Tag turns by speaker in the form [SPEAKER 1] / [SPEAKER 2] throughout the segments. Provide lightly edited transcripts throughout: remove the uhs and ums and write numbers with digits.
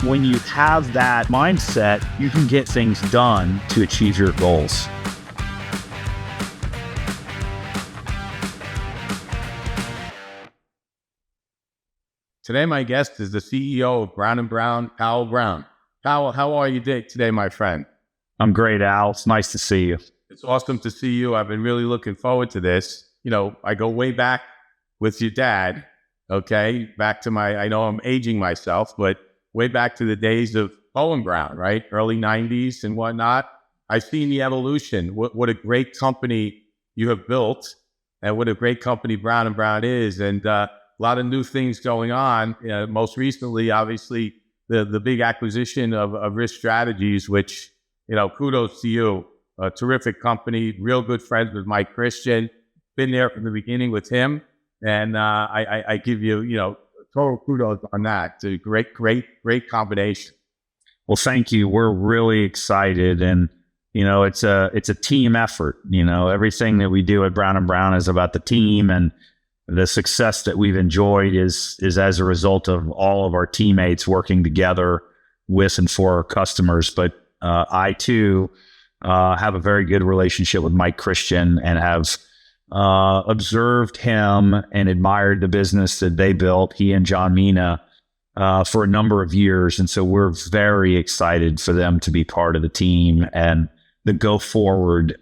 [SPEAKER 1] when you have that mindset, you can get things done to achieve your goals.
[SPEAKER 2] Today, my guest is the CEO of Brown & Brown, Powell Brown. Powell, how are you today, my friend?
[SPEAKER 1] I'm great, Al. It's nice to see you.
[SPEAKER 2] It's awesome to see you. I've been really looking forward to this. You know, I go way back with your dad, okay? Back to I know I'm aging myself, but way back to the days of Powell & Brown, right? Early 90s and whatnot. I've seen the evolution. What a great company you have built, and what a great company Brown & Brown is. And a lot of new things going on. Most recently, obviously, the big acquisition of Risk Strategies, which, you know, kudos to you. A terrific company, real good friends with Mike Christian. Been there from the beginning with him. And I give you, you know, total kudos on that. It's a great combination.
[SPEAKER 1] Well, thank you. We're really excited. And, you know, it's a team effort. You know, everything that we do at Brown & Brown is about the team, and the success that we've enjoyed is as a result of all of our teammates working together with and for our customers. But I, too, have a very good relationship with Mike Christian and have observed him and admired the business that they built, he and John Mina, for a number of years. And so we're very excited for them to be part of the team and the go forward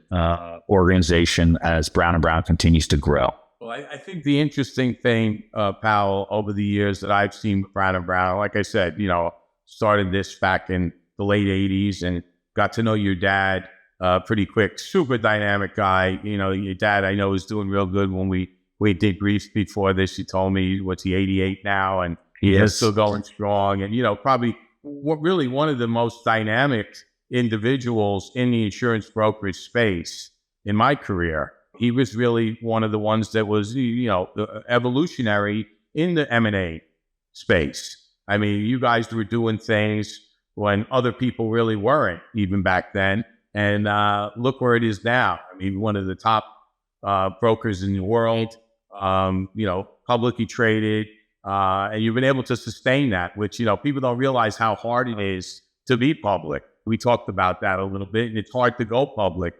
[SPEAKER 1] organization as Brown & Brown continues to grow.
[SPEAKER 2] Well, I think the interesting thing, Powell, over the years that I've seen Brown & Brown, like I said, you know, started this back in the late 80s and got to know your dad pretty quick. Super dynamic guy. You know, your dad, I know, is doing real good. When we did briefs before this, he told me, what's he, 88 now? And he is still going strong. And, you know, probably really one of the most dynamic individuals in the insurance brokerage space in my career. He was really one of the ones that was, you know, evolutionary in the M&A space. I mean, you guys were doing things when other people really weren't, even back then. And look where it is now. I mean, one of the top brokers in the world, you know, publicly traded, and you've been able to sustain that, which, you know, people don't realize how hard it is to be public. We talked about that a little bit, and it's hard to go public.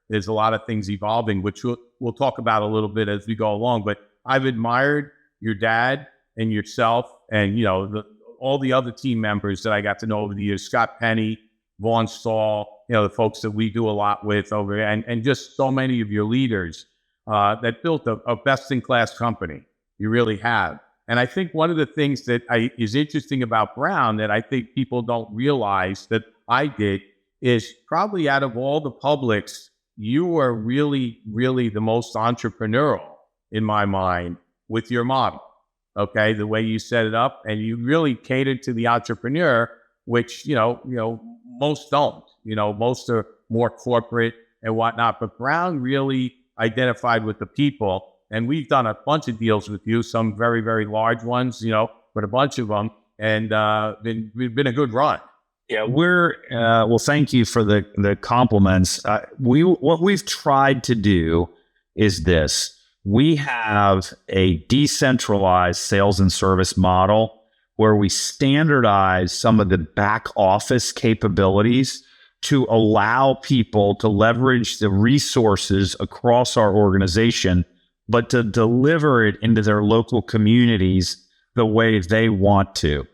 [SPEAKER 2] There's a lot of things evolving, which we'll talk about a little bit as we go along. But I've admired your dad and yourself and, you know, all the other team members that I got to know over the years, Scott Penny, Vaughn Stahl, you know, the folks that we do a lot with over there, and just so many of your leaders that built a best-in-class company. You really have. And I think one of the things that is interesting about Brown that I think people don't realize that I did is probably out of all the publics, you are really, really the most entrepreneurial in my mind with your model, okay? The way you set it up, and you really catered to the entrepreneur, which, you know, most don't. You know, most are more corporate and whatnot, but Brown really identified with the people. And we've done a bunch of deals with you, some very, very large ones, you know, but a bunch of them, and we've been a good run.
[SPEAKER 1] Yeah, well, thank you for the compliments. What we've tried to do is this. We have a decentralized sales and service model where we standardize some of the back office capabilities to allow people to leverage the resources across our organization, but to deliver it into their local communities the way they want to.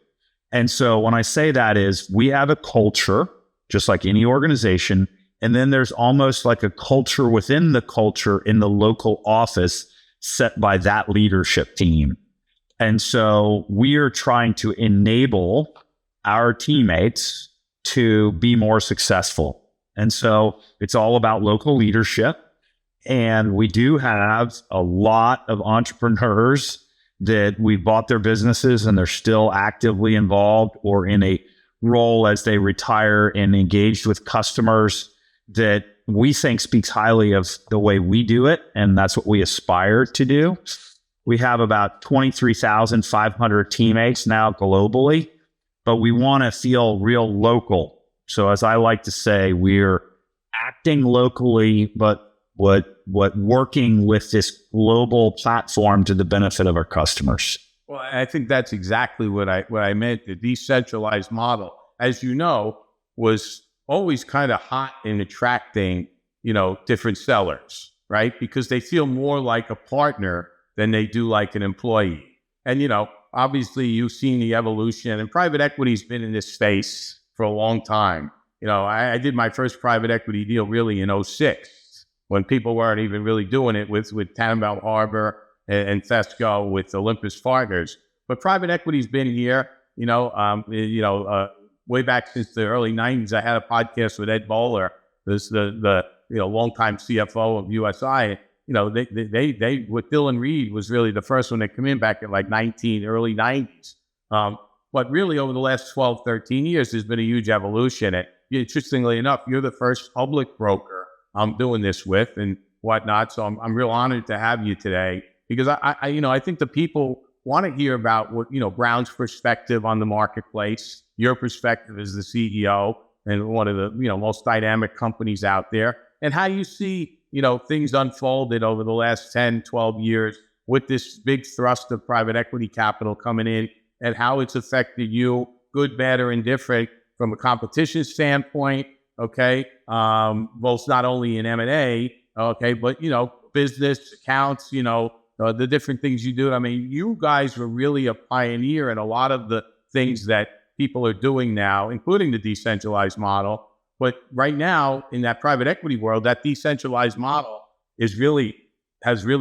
[SPEAKER 1] And so when I say that is, we have a culture, just like any organization, and then there's almost like a culture within the culture in the local office set by that leadership team. And so we are trying to enable our teammates to be more successful. And so it's all about local leadership. And we do have a lot of entrepreneurs that we bought their businesses and they're still actively involved or in a role as they retire and engaged with customers that we think speaks highly of the way we do it. And that's what we aspire to do. We have about 23,500 teammates now globally, but we want to feel real local. So as I like to say, we're acting locally, but working with this global platform to the benefit of our customers.
[SPEAKER 2] Well, I think that's exactly what I meant. The decentralized model, as you know, was always kind of hot in attracting, different sellers, right? Because they feel more like a partner than they do like an employee. And, obviously you've seen the evolution, and private equity's been in this space for a long time. I did my first private equity deal really in '06 when people weren't even really doing it with Tannenbaum Harbor and Fesco with Olympus Partners. But private equity's been here, way back since the early '90s. I had a podcast with Ed Bowler, the longtime CFO of USI. They with Dylan Reed was really the first one that came in back in like early '90s. But really over the last 12, 13 years, there's been a huge evolution. And interestingly enough, you're the first public broker I'm doing this with and whatnot. So I'm real honored to have you today, because I think the people want to hear about what, Brown's perspective on the marketplace, your perspective as the CEO and one of the, most dynamic companies out there, and how you see, things unfolded over the last 10, 12 years with this big thrust of private equity capital coming in, and how it's affected you, good, bad, or indifferent, from a competition standpoint, okay? Both not only in M&A, okay, but, business accounts, the different things you do. I mean, you guys were really a pioneer in a lot of the things that people are doing now, including the decentralized model. But right now, in that private equity world, that decentralized model has really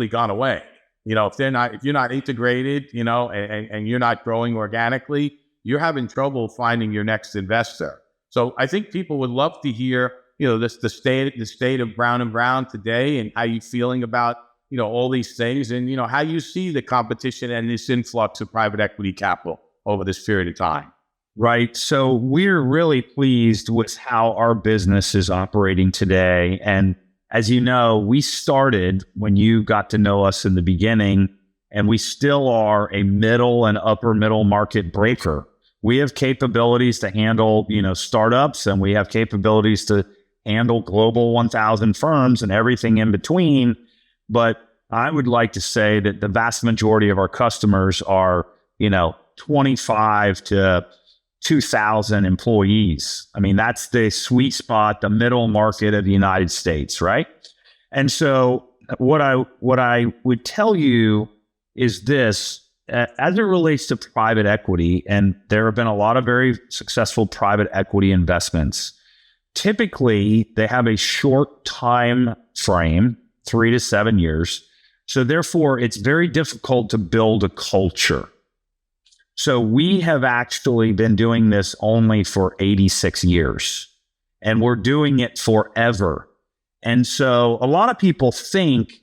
[SPEAKER 2] gone away. If you're not integrated, and you're not growing organically, you're having trouble finding your next investor. So I think people would love to hear, the state of Brown & Brown today, and how you feeling about, all these things, and, how you see the competition and this influx of private equity capital over this period of time.
[SPEAKER 1] Right. So we're really pleased with how our business is operating today. And as you know, we started when you got to know us in the beginning, and we still are a middle and upper middle market broker. We have capabilities to handle, startups, and we have capabilities to handle global 1,000 firms and everything in between. But I would like to say that the vast majority of our customers are, 25 to 2,000 employees. I mean, that's the sweet spot, the middle market of the United States, right? And so what I would tell you is this, as it relates to private equity, and there have been a lot of very successful private equity investments. Typically, they have a short time frame, 3 to 7 years. So therefore, it's very difficult to build a culture. So we have actually been doing this only for 86 years, and we're doing it forever. And so a lot of people think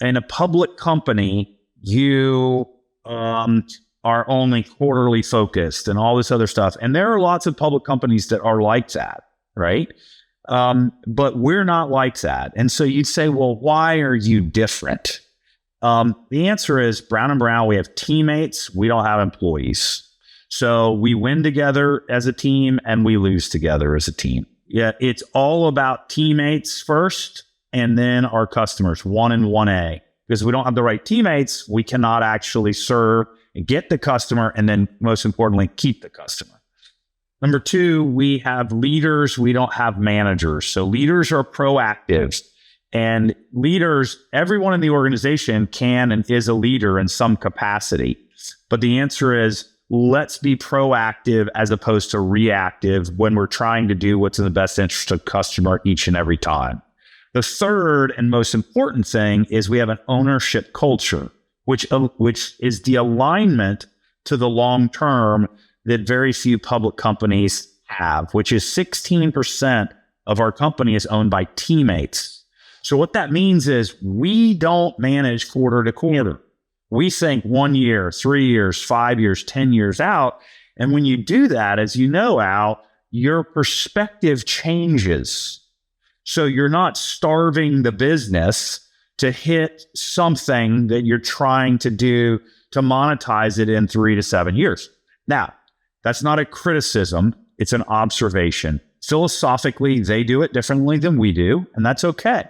[SPEAKER 1] in a public company, you are only quarterly focused and all this other stuff. And there are lots of public companies that are like that, right? But we're not like that. And so you'd say, well, why are you different? The answer is Brown & Brown, we have teammates, we don't have employees. So we win together as a team and we lose together as a team. Yeah, it's all about teammates first, and then our customers, 1 and 1A. Because if we don't have the right teammates, we cannot actually serve and get the customer, and then most importantly, keep the customer. Number 2, we have leaders, we don't have managers. So leaders are proactive. And leaders, everyone in the organization can and is a leader in some capacity. But the answer is, let's be proactive as opposed to reactive when we're trying to do what's in the best interest of customer each and every time. The third and most important thing is we have an ownership culture, which is the alignment to the long term that very few public companies have, which is 16% of our company is owned by teammates. So what that means is we don't manage quarter to quarter. We think 1 year, 3 years, 5 years, 10 years out. And when you do that, as you know, Al, your perspective changes. So you're not starving the business to hit something that you're trying to do to monetize it in 3 to 7 years. Now, that's not a criticism. It's an observation. Philosophically, they do it differently than we do, and that's okay.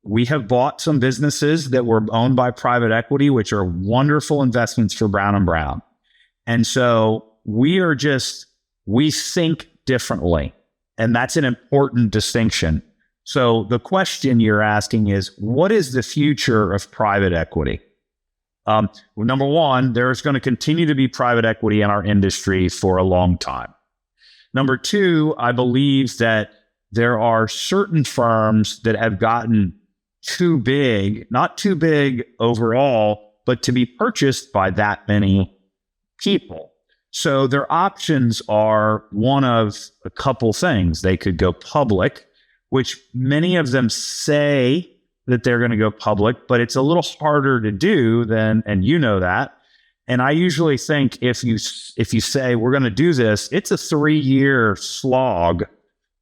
[SPEAKER 1] we have bought some businesses that were owned by private equity, which are wonderful investments for Brown and Brown. And so we think differently. And that's an important distinction. So the question you're asking is, what is the future of private equity? Number one, there's going to continue to be private equity in our industry for a long time. Number two, I believe that there are certain firms that have gotten too big, not too big overall, but to be purchased by that many people. So their options are one of a couple things. They could go public, which many of them say that they're going to go public, but it's a little harder to do than, and you know that. And I usually think if you say we're going to do this, it's a 3-year slog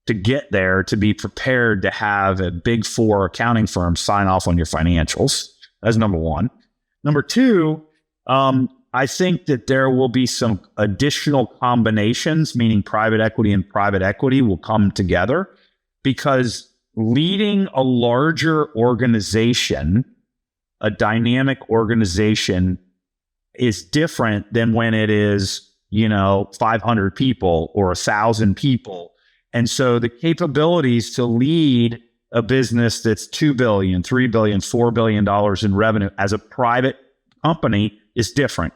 [SPEAKER 1] to get there, to be prepared to have a big 4 accounting firm sign off on your financials. That's number one. Number two, I think that there will be some additional combinations, meaning private equity and private equity will come together, because leading a larger organization, a dynamic organization, is different than when it is, 500 people or 1,000 people. And so the capabilities to lead a business that's $2 billion, $3 billion, $4 billion in revenue as a private company is different.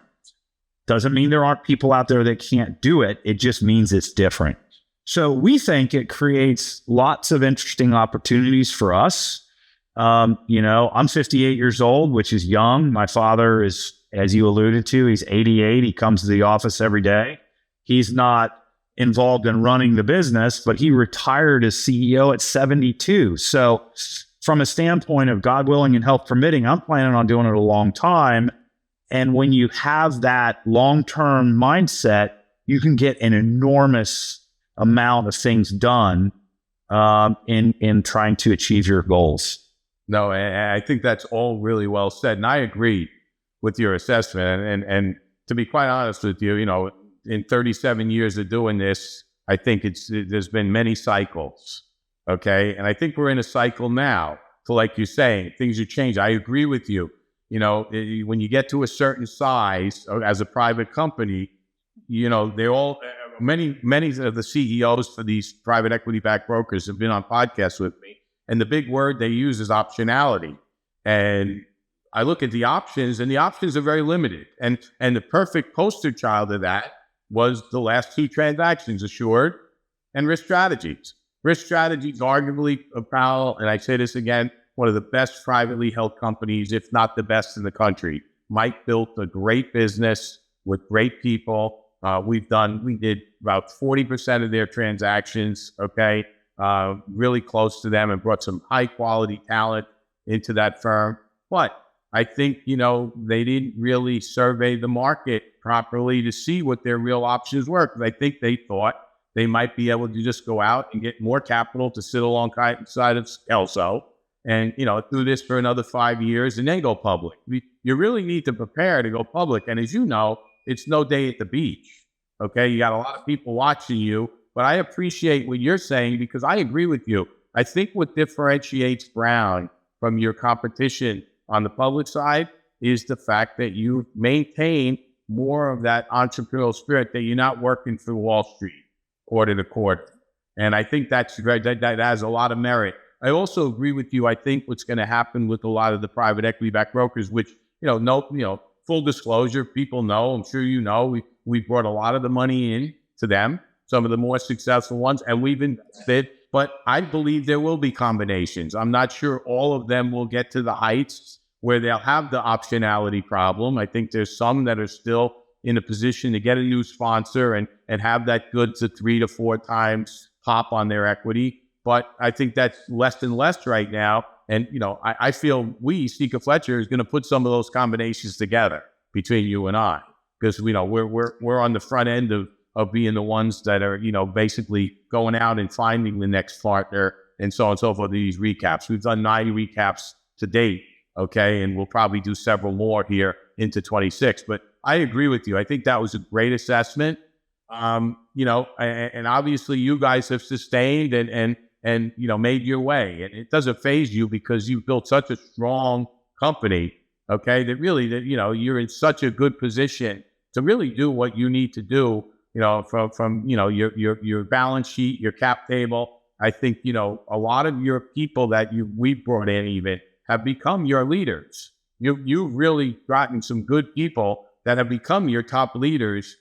[SPEAKER 1] Doesn't mean there aren't people out there that can't do it. It just means it's different. So we think it creates lots of interesting opportunities for us. I'm 58 years old, which is young. My father is, as you alluded to, he's 88. He comes to the office every day. He's not involved in running the business, but he retired as CEO at 72. So from a standpoint of God willing and health permitting, I'm planning on doing it a long time. And when you have that long-term mindset, you can get an enormous amount of things done in trying to achieve your goals.
[SPEAKER 2] No, I think that's all really well said. And I agree with your assessment. And to be quite honest with you, in 37 years of doing this, I think there's been many cycles. Okay. And I think we're in a cycle now. So like you're saying, things are changing. I agree with you. When you get to a certain size as a private company, they all, many of the CEOs for these private equity backed brokers have been on podcasts with me. And the big word they use is optionality. And I look at the options, and the options are very limited. And the perfect poster child of that was the last 2 transactions, Assured and Risk Strategies. Risk Strategies, arguably, Powell, and I say this again, one of the best privately held companies, if not the best in the country. Mike built a great business with great people. We did about 40% of their transactions, okay, really close to them, and brought some high quality talent into that firm. But I think, they didn't really survey the market properly to see what their real options were. Because I think they thought they might be able to just go out and get more capital to sit alongside of Kelso and, do this for another 5 years and then go public. You really need to prepare to go public. And as you know, it's no day at the beach. Okay. You got a lot of people watching you, but I appreciate what you're saying, because I agree with you. I think what differentiates Brown from your competition on the public side is the fact that you maintain more of that entrepreneurial spirit, that you're not working for Wall Street quarter to quarter. And I think that has a lot of merit. I also agree with you. I think what's going to happen with a lot of the private equity backed brokers, which, full disclosure, people know, I'm sure we brought a lot of the money in to them, some of the more successful ones, and we've invested, but I believe there will be combinations. I'm not sure all of them will get to the heights where they'll have the optionality problem. I think there's some that are still in a position to get a new sponsor and have that good to 3 to 4 times pop on their equity. But I think that's less and less right now. And, I feel Sika Fletcher is going to put some of those combinations together between you and I, because, we're on the front end of being the ones that are, basically going out and finding the next partner and so on and so forth. These recaps, we've done 9 recaps to date. Okay. And we'll probably do several more here into 26, but I agree with you. I think that was a great assessment. And obviously you guys have sustained and and, made your way. And it doesn't faze you because you've built such a strong company, okay, that you're in such a good position to really do what you need to do, from your balance sheet, your cap table. I think, a lot of your people that we brought in even have become your leaders. You've really gotten some good people that have become your top leaders,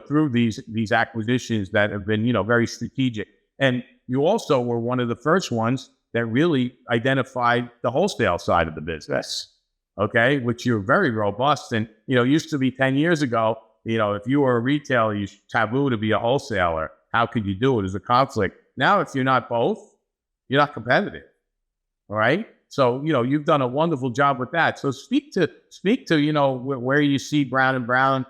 [SPEAKER 2] through these acquisitions that have been, very strategic. And you also were one of the first ones that really identified the wholesale side of the business, okay, which you're very robust. And, used to be 10 years ago, if you were a retailer, you taboo to be a wholesaler. How could you do it? There's a conflict. Now, if you're not both, you're not competitive. All right. So, you've done a wonderful job with that. So speak to, where you see Brown & Brown,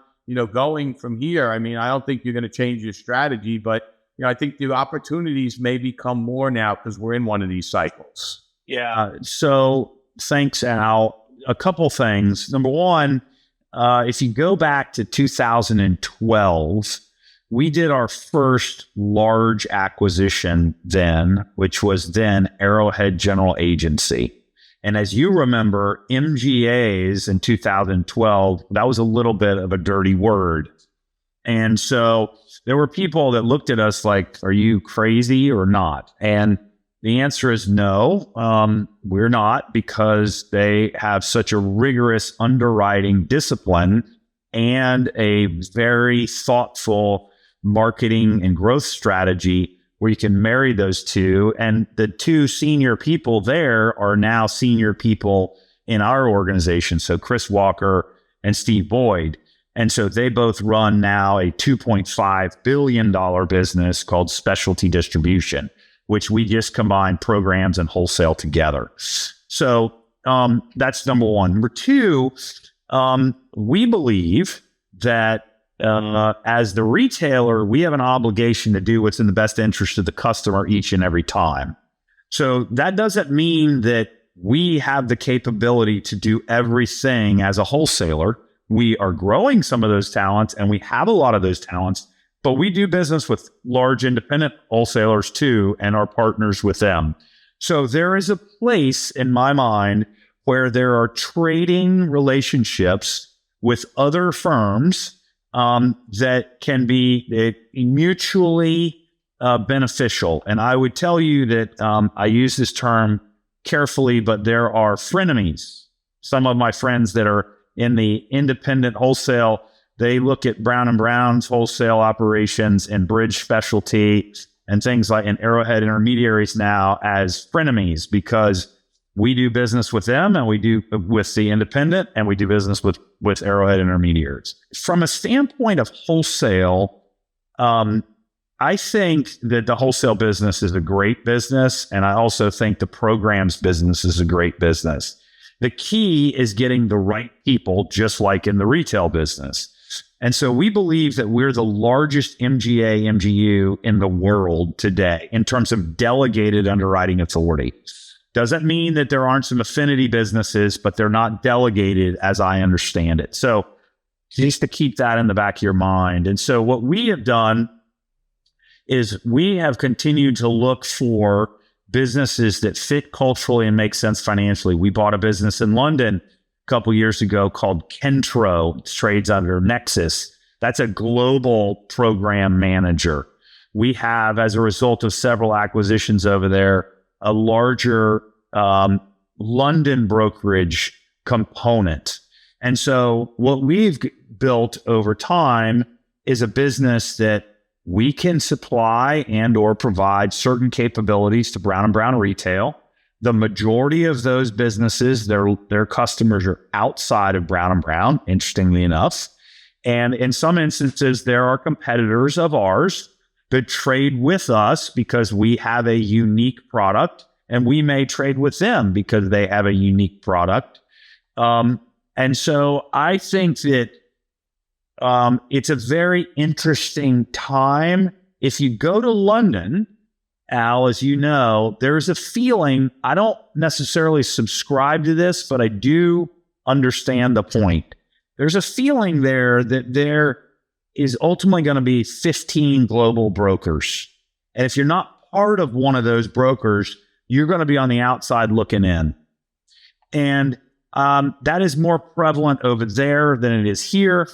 [SPEAKER 2] going from here. I mean, I don't think you're going to change your strategy, but, I think the opportunities may become more now because we're in one of these cycles.
[SPEAKER 1] Yeah. So thanks, Al. A couple things. Number one, if you go back to 2012, we did our first large acquisition then, which was then Arrowhead General Agency. And as you remember, MGAs in 2012, that was a little bit of a dirty word. And so there were people that looked at us like, are you crazy or not? And the answer is no, we're not, because they have such a rigorous underwriting discipline and a very thoughtful marketing and growth strategy where you can marry those two. And the two senior people there are now senior people in our organization. So Chris Walker and Steve Boyd. And so they both run now a $2.5 billion business called Specialty Distribution, which we just combine programs and wholesale together. So that's number one. Number two, we believe that as the retailer, we have an obligation to do what's in the best interest of the customer each and every time. So that doesn't mean that we have the capability to do everything as a wholesaler. We are growing some of those talents, and we have a lot of those talents, but we do business with large independent wholesalers too, and are partners with them. So there is a place in my mind where there are trading relationships with other firms that can be mutually beneficial. And I would tell you that I use this term carefully, but there are frenemies. Some of my friends that are in the independent wholesale, they look at Brown & Brown's wholesale operations and Bridge Specialty and things like and Arrowhead Intermediaries now as frenemies, because we do business with them and we do with the independent, and we do business with Arrowhead Intermediaries. From a standpoint of wholesale, I think that the wholesale business is a great business, and I also think the programs business is a great business. The key is getting the right people, just like in the retail business. And so we believe that we're the largest MGA, MGU in the world today in terms of delegated underwriting authority. Doesn't mean that there aren't some affinity businesses, but they're not delegated as I understand it. So just to keep that in the back of your mind. And so what we have done is we have continued to look for businesses that fit culturally and make sense financially. We bought a business in London a couple years ago called Kentro. It trades under Nexus. That's a global program manager. We have, as a result of several acquisitions over there, a larger London brokerage component. And so what we've built over time is a business that we can supply and or provide certain capabilities to Brown & Brown Retail. The majority of those businesses, their customers are outside of Brown & Brown, interestingly enough. And in some instances, there are competitors of ours that trade with us because we have a unique product, and we may trade with them because they have a unique product. And so I think that it's a very interesting time. If you go to London, Al, as you know, there's a feeling, I don't necessarily subscribe to this, but I do understand the point. There's a feeling there that there is ultimately going to be 15 global brokers. And if you're not part of one of those brokers, you're going to be on the outside looking in. And that is more prevalent over there than it is here.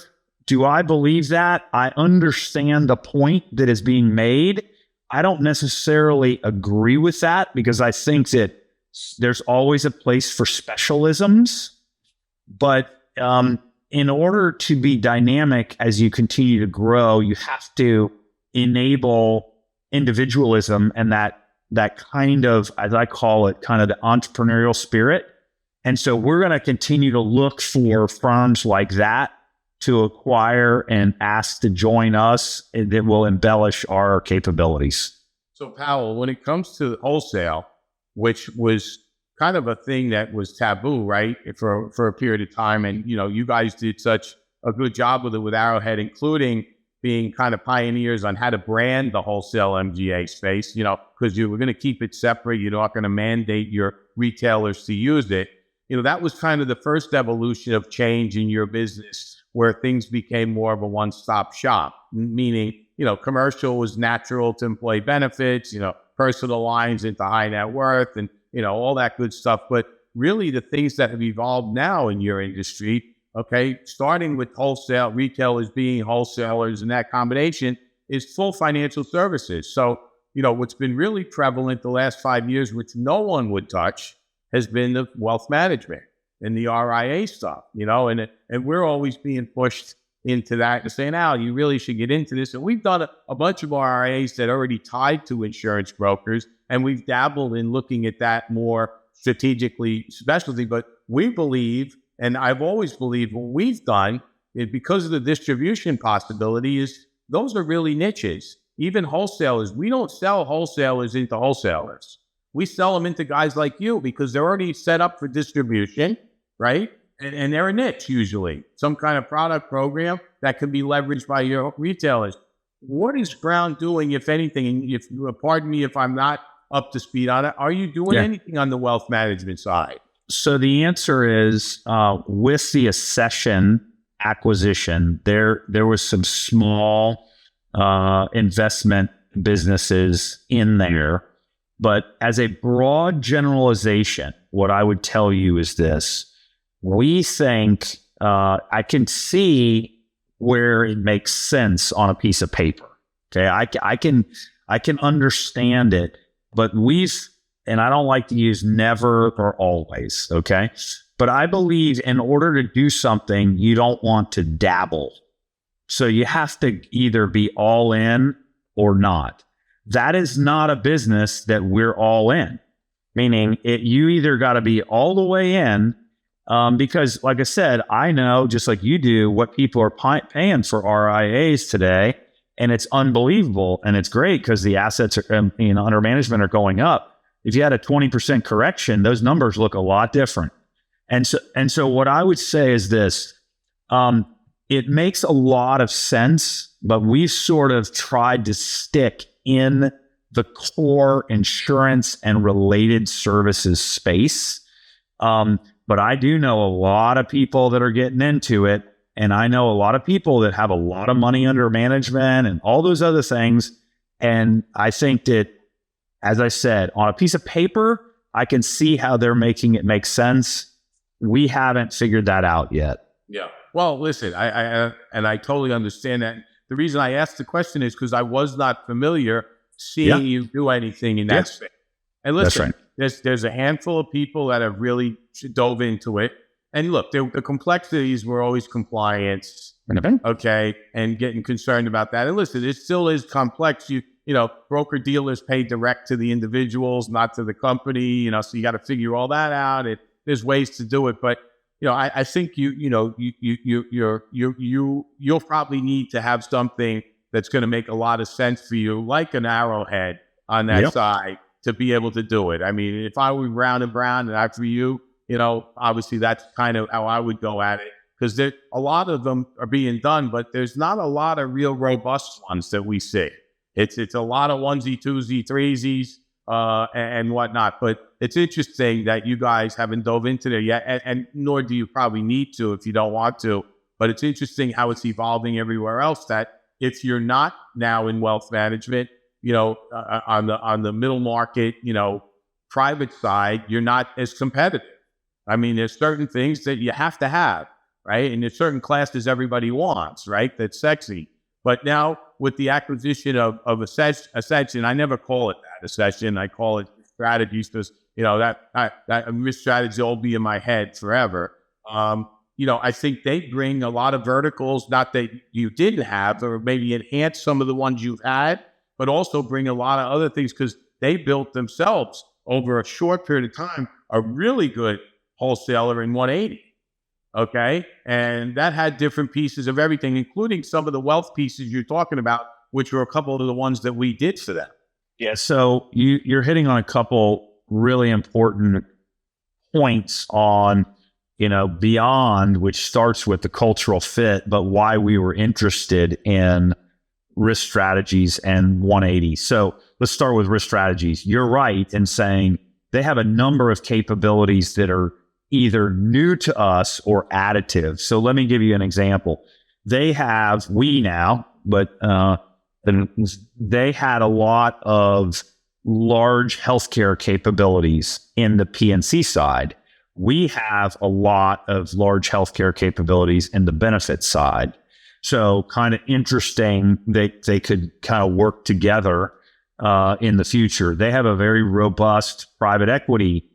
[SPEAKER 1] Do I believe that? I understand the point that is being made. I don't necessarily agree with that because I think that there's always a place for specialisms. But in order to be dynamic as you continue to grow, you have to enable individualism and that kind of, as I call it, kind of the entrepreneurial spirit. And so we're going to continue to look for firms like that to acquire and ask to join us, and that will embellish our capabilities.
[SPEAKER 2] So Powell, when it comes to wholesale, which was kind of a thing that was taboo, right, for a period of time, and you guys did such a good job with it with Arrowhead, including being kind of pioneers on how to brand the wholesale MGA space, because you were going to keep it separate. You're not going to mandate your retailers to use it. That was kind of the first evolution of change in your business, where things became more of a one-stop shop, meaning, commercial was natural to employee benefits, personal lines into high net worth and, all that good stuff. But really the things that have evolved now in your industry, okay, starting with wholesale, retailers being wholesalers, and that combination is full financial services. So, what's been really prevalent the last 5 years, which no one would touch, has been the wealth management and the RIA stuff, and we're always being pushed into that and saying, Al, you really should get into this. And we've done a bunch of RIAs that are already tied to insurance brokers, and we've dabbled in looking at that more strategically, specialty. But we believe, and I've always believed what we've done, is because of the distribution possibility, is those are really niches. Even wholesalers, we don't sell wholesalers into wholesalers. We sell them into guys like you because they're already set up for distribution, right? And they're a niche usually, some kind of product program that can be leveraged by your retailers. What is Brown doing, if anything? And if pardon me if I'm not up to speed on it, are you doing anything on the wealth management side?
[SPEAKER 1] So the answer is with the Accession acquisition, there was some small investment businesses in there. But as a broad generalization, what I would tell you is this. We think I can see where it makes sense on a piece of paper. Okay, I can understand it, but and I don't like to use never or always. Okay, but I believe in order to do something, you don't want to dabble. So you have to either be all in or not. That is not a business that we're all in, meaning you either got to be all the way in, because like I said, I know just like you do what people are paying for RIAs today, and it's unbelievable. And it's great because the assets are, under management are going up. If you had a 20% correction, those numbers look a lot different. And so what I would say is this, it makes a lot of sense, but we've sort of tried to stick in the core insurance and related services space. But I do know a lot of people that are getting into it. And I know a lot of people that have a lot of money under management and all those other things. And I think that, as I said, on a piece of paper, I can see how they're making it make sense. We haven't figured that out yet.
[SPEAKER 2] Yeah. Well, listen, I totally understand that. The reason I asked the question is because I was not familiar seeing you do anything in that space. And listen, there's a handful of people that have really dove into it. And look, the complexities were always compliance, okay, and getting concerned about that. And listen, it still is complex. You broker dealers pay direct to the individuals, not to the company. So you got to figure all that out. There's ways to do it, but I think you'll probably need to have something that's going to make a lot of sense for you, like an Arrowhead on that side, to be able to do it. I mean, if I were Brown and Brown and after you, obviously that's kind of how I would go at it, because a lot of them are being done, but there's not a lot of real robust ones that we see. It's a lot of onesie, twosie, threesies, and whatnot. But it's interesting that you guys haven't dove into there yet, and nor do you probably need to if you don't want to. But it's interesting how it's evolving everywhere else, that if you're not now in wealth management, on the middle market, private side, you're not as competitive. I mean, there's certain things that you have to have, right? And there's certain classes everybody wants, right? That's sexy. But now with the acquisition of Ascension, I never call it that, Ascension. I call it strategies because, that risk strategy will be in my head forever. I think they bring a lot of verticals, not that you didn't have, or maybe enhance some of the ones you've had, but also bring a lot of other things because they built themselves over a short period of time a really good wholesaler in 180. Okay. And that had different pieces of everything, including some of the wealth pieces you're talking about, which were a couple of the ones that we did for them.
[SPEAKER 1] Yeah. So you're hitting on a couple really important points on, beyond, which starts with the cultural fit, but why we were interested in risk strategies and 180. So let's start with risk strategies. You're right in saying they have a number of capabilities that are either new to us or additive. So let me give you an example. They had a lot of large healthcare capabilities in the PNC side. We have a lot of large healthcare capabilities in the benefits side. So kind of interesting that they could kind of work together in the future. They have a very robust private equity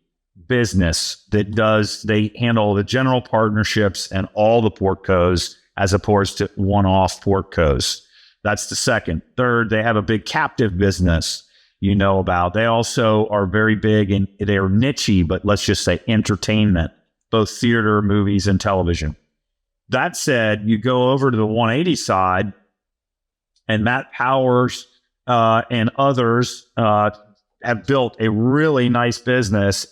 [SPEAKER 1] business they handle the general partnerships and all the portcos as opposed to one-off portcos. That's the second. Third, they have a big captive business about. They also are very big and they're niche-y, but let's just say entertainment, both theater, movies, and television. That said, you go over to the 180 side, and Matt Powers and others have built a really nice business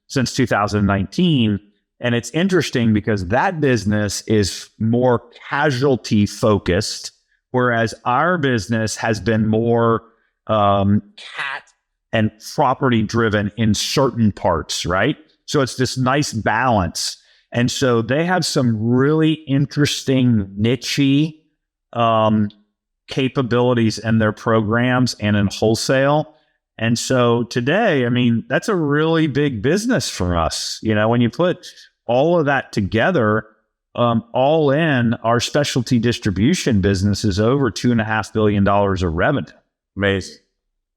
[SPEAKER 1] since 2019. And it's interesting because that business is more casualty focused, whereas our business has been more cat and property driven in certain parts, right? So it's this nice balance. And so they have some really interesting niche capabilities in their programs and in wholesale. And so today, I mean, that's a really big business for us. When you put all of that together, all in, our specialty distribution business is over $2.5 billion of revenue.
[SPEAKER 2] Amazing.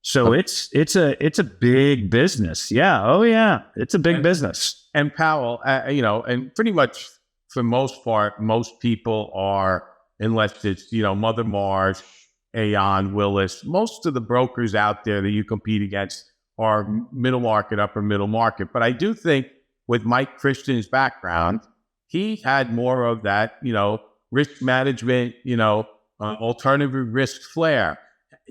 [SPEAKER 1] So it's a big business. Yeah. Oh yeah. It's a big business.
[SPEAKER 2] And Powell, and pretty much for most part, most people are, unless it's, Mother Marsh, Aon, Willis, most of the brokers out there that you compete against are middle market, upper middle market. But I do think with Mike Christian's background, he had more of that, risk management, alternative risk flair.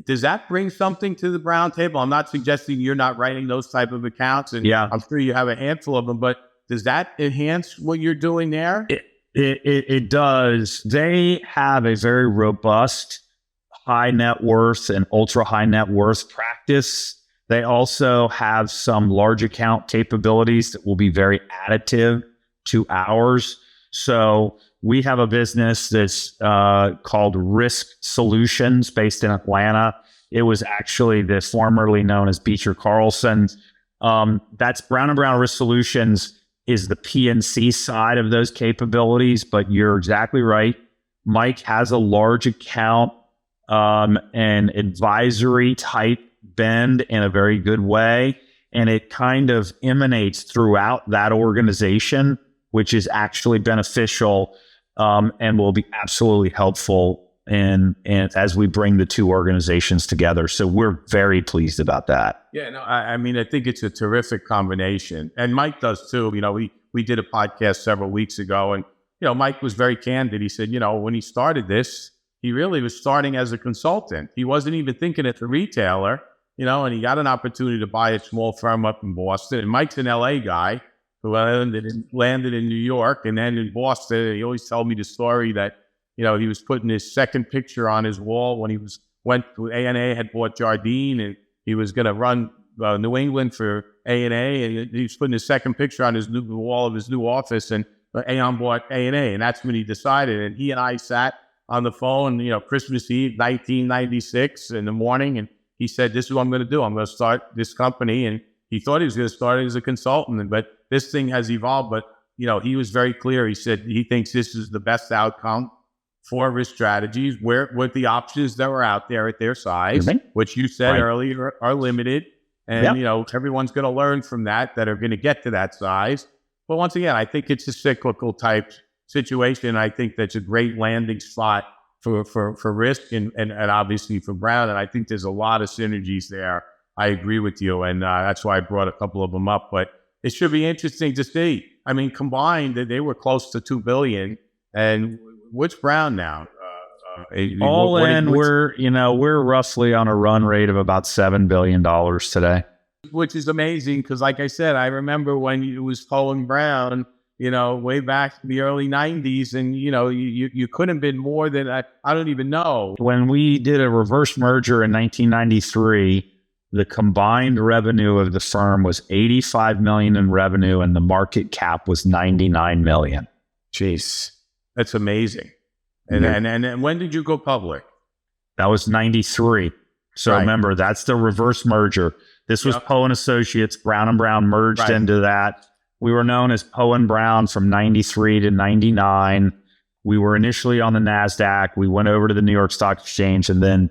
[SPEAKER 2] Does that bring something to the Brown table? I'm not suggesting you're not writing those type of accounts, and yeah, I'm sure you have a handful of them, but does that enhance what you're doing there?
[SPEAKER 1] It does. They have a very robust high net worth and ultra high net worth practice. They also have some large account capabilities that will be very additive to ours. So we have a business that's called Risk Solutions based in Atlanta. It was actually formerly known as Beecher Carlson. That's Brown & Brown Risk Solutions is the PNC side of those capabilities, but you're exactly right. Mike has a large account and advisory type bend in a very good way. And it kind of emanates throughout that organization, which is actually beneficial and will be absolutely helpful and as we bring the two organizations together. So we're very pleased about that.
[SPEAKER 2] Yeah, no, I mean, I think it's a terrific combination. And Mike does too. We did a podcast several weeks ago, and, Mike was very candid. He said, when he started this, he really was starting as a consultant. He wasn't even thinking as a retailer, and he got an opportunity to buy a small firm up in Boston. And Mike's an LA guy who landed in New York and then in Boston. He always told me the story that, he was putting his second picture on his wall when he went to A&A, had bought Jardine, and he was going to run New England for A&A, and he was putting his second picture on his wall of his new office, and Aon bought A&A, and that's when he decided. And he and I sat on the phone, Christmas Eve, 1996 in the morning, and he said, this is what I'm going to do. I'm going to start this company. And he thought he was going to start it as a consultant, but this thing has evolved. But, he was very clear. He said he thinks this is the best outcome for his strategies, with the options that were out there at their size, which you said earlier are limited. And, everyone's going to learn from that are going to get to that size. But once again, I think it's a cyclical type situation. I think that's a great landing spot for Risk and obviously for Brown. And I think there's a lot of synergies there. I agree with you. And that's why I brought a couple of them up. But it should be interesting to see. I mean, combined, they were close to $2 billion. And what's Brown now?
[SPEAKER 1] All in, we're roughly on a run rate of about $7 billion today.
[SPEAKER 2] Which is amazing because, like I said, I remember when it was Poe and Brown, way back in the early 90s, and, you couldn't have been more than, I don't even know.
[SPEAKER 1] When we did a reverse merger in 1993, the combined revenue of the firm was $85 million in revenue, and the market cap was $99 million.
[SPEAKER 2] Jeez, that's amazing. And when did you go public?
[SPEAKER 1] That was 93. So remember, that's the reverse merger. This was Poe and Associates. Brown and Brown merged into that. We were known as Poe and Brown from 93 to 99. We were initially on the NASDAQ. We went over to the New York Stock Exchange, and then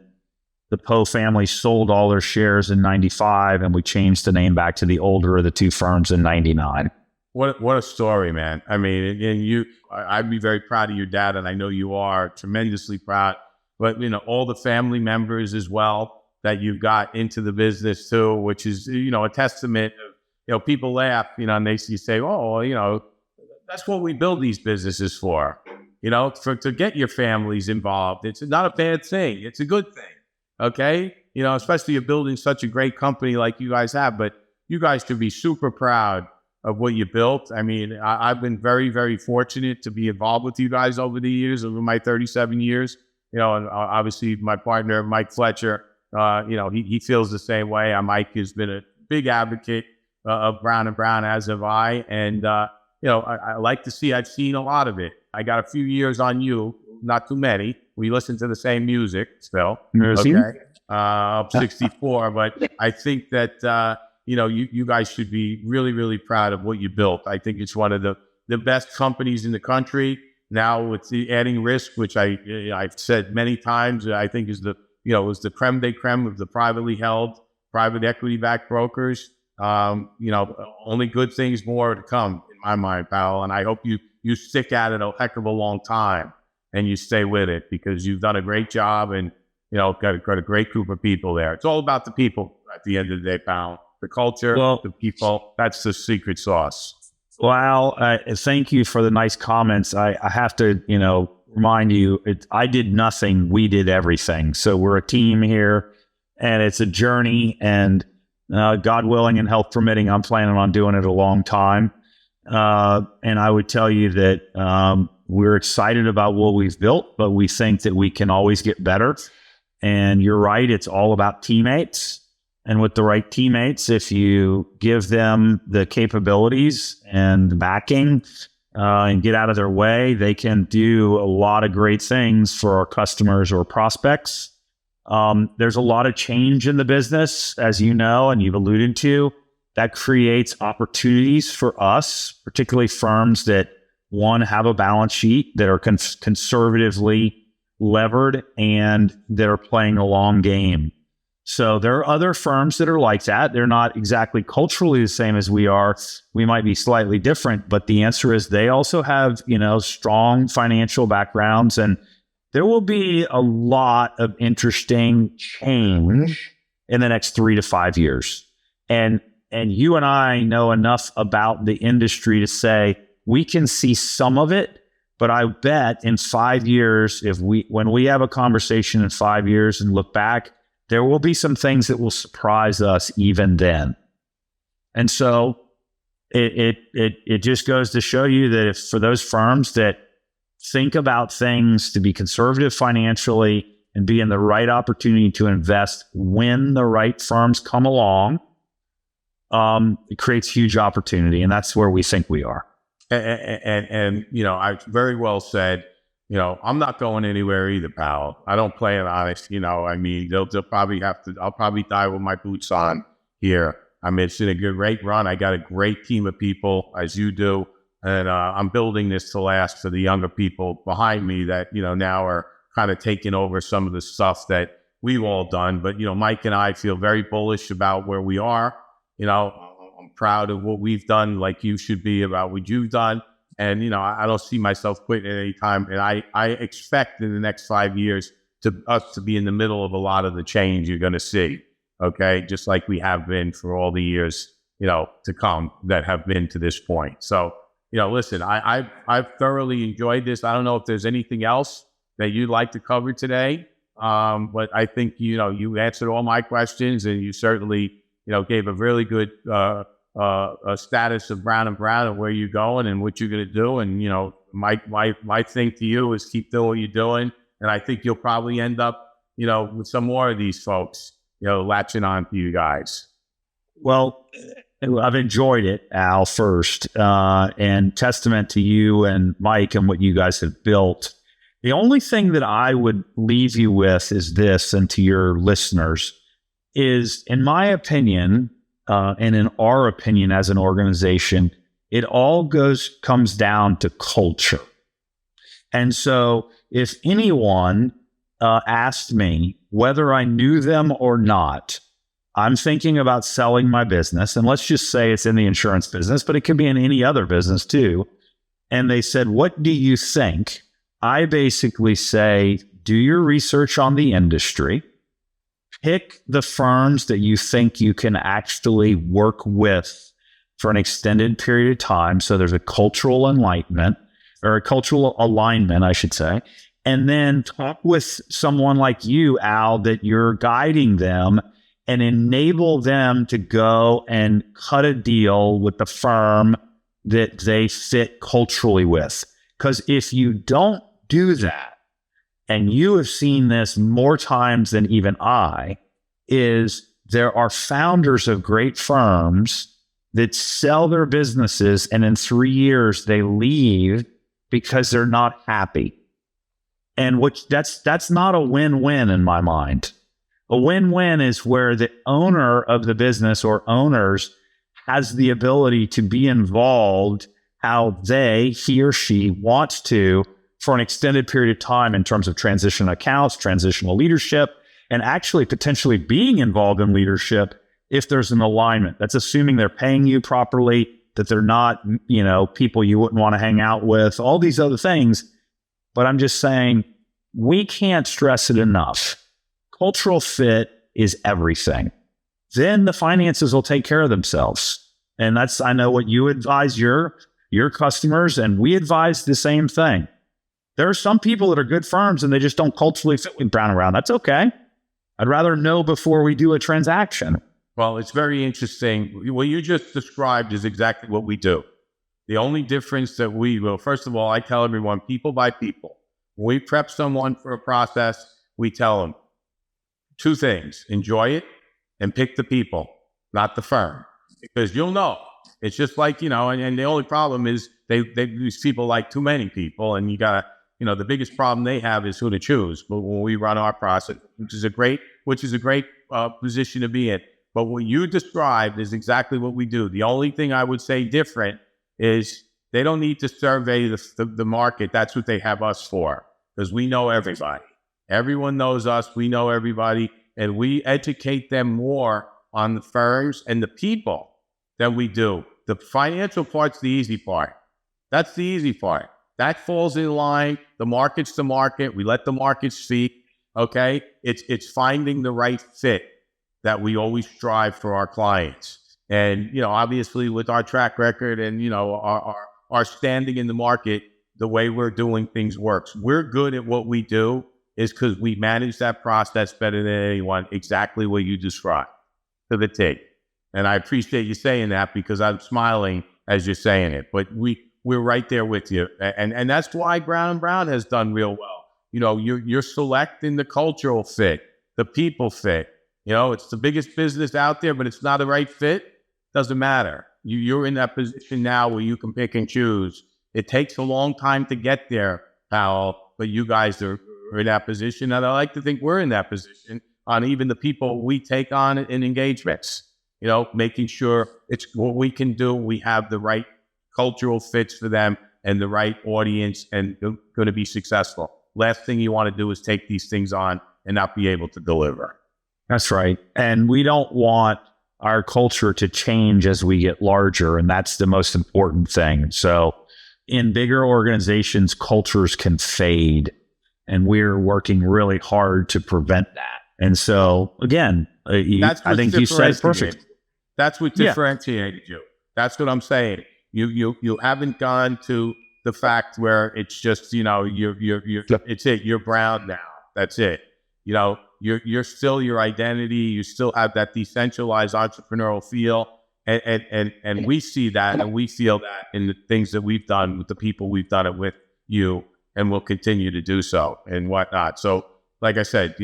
[SPEAKER 1] the Poe family sold all their shares in 95, and we changed the name back to the older of the two firms in 99.
[SPEAKER 2] What a story, man. I mean, and I'd be very proud of your dad, and I know you are tremendously proud, but, all the family members as well that you've got into the business too, which is, a testament of, people laugh, and they say, oh, that's what we build these businesses for, to get your families involved. It's not a bad thing. It's a good thing. Okay. Especially you're building such a great company like you guys have, but you guys should be super proud of what you built. I mean, I've been very, very fortunate to be involved with you guys over the years, over my 37 years, and obviously my partner, Mike Fletcher, he feels the same way. Mike has been a big advocate of Brown and Brown, as have I. And, I like to see, I've seen a lot of it. I got a few years on you, not too many. We listen to the same music still. Okay. 64. But I think that, you guys should be really, really proud of what you built. I think it's one of the best companies in the country. Now with the adding Risk, which I've said many times, I think is is the creme de creme of the privately held, private equity-backed brokers. Only good things more to come in my mind, pal. And I hope you stick at it a heck of a long time and you stay with it because you've done a great job and, got a great group of people there. It's all about the people at the end of the day, pal. The culture, the people, that's the secret sauce.
[SPEAKER 1] Well, thank you for the nice comments. I have to, remind you, I did nothing. We did everything. So we're a team here and it's a journey, and God willing and health permitting, I'm planning on doing it a long time. And I would tell you that we're excited about what we've built, but we think that we can always get better. And you're right. It's all about teammates. And with the right teammates, if you give them the capabilities and the backing and get out of their way, they can do a lot of great things for our customers or prospects. There's a lot of change in the business, as you know, and you've alluded to. That creates opportunities for us, particularly firms that, one, have a balance sheet, that are conservatively levered, and that are playing a long game. So there are other firms that are like that. They're not exactly culturally the same as we are. We might be slightly different, but the answer is they also have, strong financial backgrounds, and there will be a lot of interesting change in the next 3 to 5 years. And you and I know enough about the industry to say we can see some of it, but I bet in 5 years, when we have a conversation in 5 years and look back, there will be some things that will surprise us even then. And so it just goes to show you that if for those firms that think about things to be conservative financially and be in the right opportunity to invest when the right firms come along, it creates huge opportunity. And that's where we think we are.
[SPEAKER 2] And I very well said. I'm not going anywhere either, pal. I don't play it honest. I mean, they'll probably have to, I'll probably die with my boots on here. I mean, it's been a great run. I got a great team of people, as you do. And I'm building this to last for the younger people behind me that, now are kind of taking over some of the stuff that we've all done. But, Mike and I feel very bullish about where we are. I'm proud of what we've done, like you should be about what you've done. And, I don't see myself quitting at any time. And I expect in the next 5 years us to be in the middle of a lot of the change you're going to see. Okay. Just like we have been for all the years, to come that have been to this point. So, listen, I've thoroughly enjoyed this. I don't know if there's anything else that you'd like to cover today. But I think, you answered all my questions, and you certainly, gave a really good, a status of Brown & Brown and where you're going and what you're going to do. And, my thing to you is keep doing what you're doing. And I think you'll probably end up, with some more of these folks, latching on to you guys.
[SPEAKER 1] Well, I've enjoyed it, Al, first, and testament to you and Mike and what you guys have built. The only thing that I would leave you with is this, and to your listeners, is, in my opinion, and in our opinion as an organization, it all comes down to culture. And so if anyone asked me whether I knew them or not, I'm thinking about selling my business, and let's just say it's in the insurance business, but it could be in any other business too. And they said, what do you think? I basically say, do your research on the industry, pick the firms that you think you can actually work with for an extended period of time. So there's a cultural enlightenment, or a cultural alignment, I should say. And then talk with someone like you, Al, that you're guiding them, and enable them to go and cut a deal with the firm that they fit culturally with. Because if you don't do that, and you have seen this more times than even I, is there are founders of great firms that sell their businesses, and in 3 years they leave because they're not happy. And that's not a win-win in my mind. A win-win is where the owner of the business or owners has the ability to be involved how he or she wants to for an extended period of time in terms of transition accounts, transitional leadership, and actually potentially being involved in leadership if there's an alignment. That's assuming they're paying you properly, that they're not, people you wouldn't want to hang out with, all these other things. But I'm just saying, we can't stress it enough. Cultural fit is everything. Then the finances will take care of themselves. And I know what you advise your customers, and we advise the same thing. There are some people that are good firms and they just don't culturally fit with Brown & Brown. That's okay. I'd rather know before we do a transaction.
[SPEAKER 2] Well, it's very interesting. What you just described is exactly what we do. The only difference that first of all, I tell everyone, people by people. When we prep someone for a process, we tell them 2 things: enjoy it and pick the people, not the firm. Because you'll know. It's just like, and the only problem is these people like too many people, and you gotta, the biggest problem they have is who to choose. But when we run our process, which is a great position to be in. But what you described is exactly what we do. The only thing I would say different is they don't need to survey the market. That's what they have us for, because we know everybody. Everyone knows us. We know everybody. And we educate them more on the firms and the people than we do. The financial part's the easy part. That's the easy part. That falls in line. The market's the market. We let the market speak. Okay? It's finding the right fit that we always strive for our clients. And, obviously with our track record and, our standing in the market, the way we're doing things works. We're good at what we do is because we manage that process better than anyone, exactly what you described to the T. And I appreciate you saying that, because I'm smiling as you're saying it. But we're right there with you. And that's why Brown & Brown has done real well. You're selecting the cultural fit, the people fit. It's the biggest business out there, but it's not the right fit. Doesn't matter. You're in that position now where you can pick and choose. It takes a long time to get there, Powell, but you guys are in that position. And I like to think we're in that position on even the people we take on in engagements, making sure it's what we can do. We have the right cultural fits for them and the right audience, and they're going to be successful. Last thing you want to do is take these things on and not be able to deliver.
[SPEAKER 1] That's right. And we don't want our culture to change as we get larger. And that's the most important thing. So in bigger organizations, cultures can fade. And we're working really hard to prevent that. And so, again, I think you said it perfect.
[SPEAKER 2] That's what differentiated you. That's what I'm saying. You haven't gone to the fact where it's just, it's it. You're Brown now. That's it. You're still your identity. You still have that decentralized entrepreneurial feel. And we see that and we feel that in the things that we've done with the people we've done it with you, and we'll continue to do so and whatnot. So, like I said,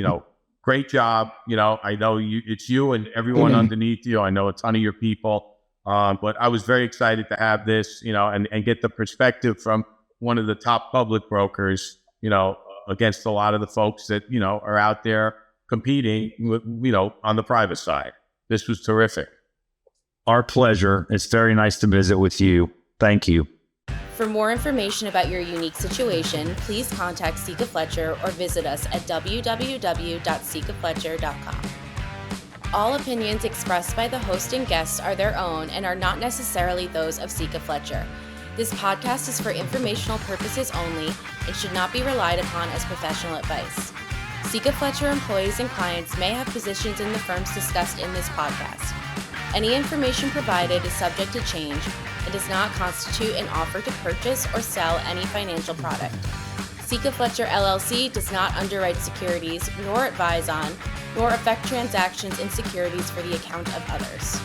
[SPEAKER 2] great job. I know it's you and everyone underneath you. I know a ton of your people. But I was very excited to have this, and get the perspective from one of the top public brokers, against a lot of the folks that, are out there competing, on the private side. This was terrific.
[SPEAKER 1] Our pleasure. It's very nice to visit with you. Thank you.
[SPEAKER 3] For more information about your unique situation, please contact Sika Fletcher or visit us at www.sikafletcher.com. All opinions expressed by the host and guests are their own and are not necessarily those of Sika Fletcher. This podcast is for informational purposes only and should not be relied upon as professional advice. Sika Fletcher employees and clients may have positions in the firms discussed in this podcast. Any information provided is subject to change and does not constitute an offer to purchase or sell any financial product. Sika Fletcher LLC does not underwrite securities, nor advise on, nor affect transactions in securities for the account of others.